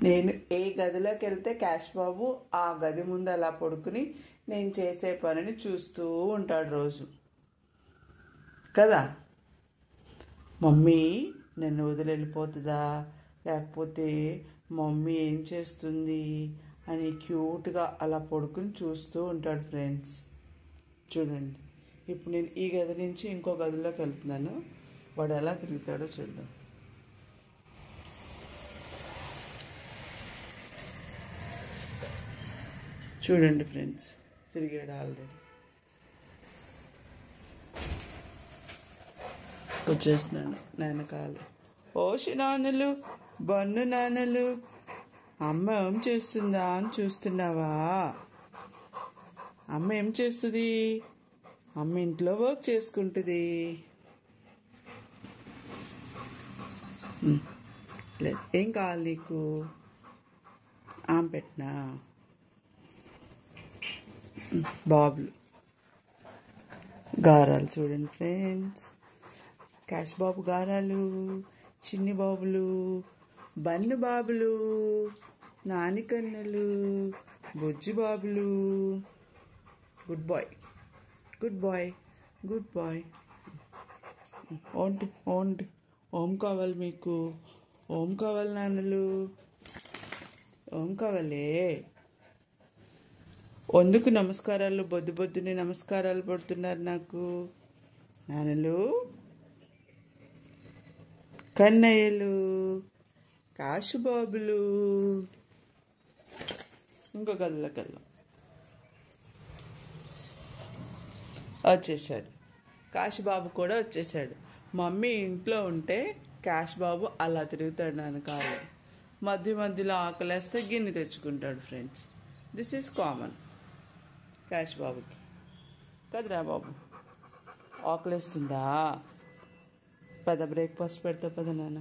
నేను ఏ గదిలోకి వెళ్తే క్యాష్ బాబు ఆ గది ముందు అలా పడుకుని నేను చేసే పనిని చూస్తూ ఉంటాడు రోజు కదా. మమ్మీ నన్ను వదిలి వెళ్ళిపోతుందా, లేకపోతే మమ్మీ ఏం చేస్తుంది అని క్యూట్గా అలా పడుకుని చూస్తూ ఉంటాడు ఫ్రెండ్స్. చూడండి, ఇప్పుడు నేను ఈ గది నుంచి ఇంకో గదిలోకి వెళ్తున్నాను, వాడు ఎలా తిరుగుతాడో చూద్దాం. చూడండి ఫ్రెండ్స్, తిరిగాడు ఆల్రెడీ. వచ్చేస్తున్నాను నాన్నకాలు. ఓషి నాన్నలు, బన్ను నాన్నలు, అమ్మ ఏం చేస్తుందా అని చూస్తున్నావా? అమ్మ ఏం చేస్తుంది? అమ్మ ఇంట్లో వర్క్ చేసుకుంటుంది. లేదు, ఏం కావాలి నీకు? ఆమె పెట్టినా బాబులు గారాలు చూడండి ఫ్రెండ్స్. క్యాష్ బాబు గారాలు, చిన్ని బాబులు, బన్ను బాబులు, నానికన్నెలు, బుజ్జి బాబులు. Good boy, good boy, good boy. ఓంటి ఓంటి ఓం కావాలి మీకు? ఓం కావాలి నాన్నలు, ఓం కావాలే. ఎందుకు నమస్కారాలు బొద్దు బొద్దుని నమస్కారాలు పడుతున్నారు నాకు నాన్నలు, కన్నయ్యలు, కాశుబాబులు? ఇంకో గదిలోకి వెళ్దాం. వచ్చేసాడు కాశుబాబు కూడా వచ్చేసాడు. మమ్మీ ఇంట్లో ఉంటే క్యాష్ బాబు అలా తిరుగుతాడు నాన్న కాళ్ళు. మధ్య మధ్యలో ఆకలేస్తే గిన్నె తెచ్చుకుంటాడు friends. This is common cash బాబుకి కదరా బాబు. ఆకలేస్తుందా? పద బ్రేక్ఫాస్ట్ పెడతా పద నాన్న.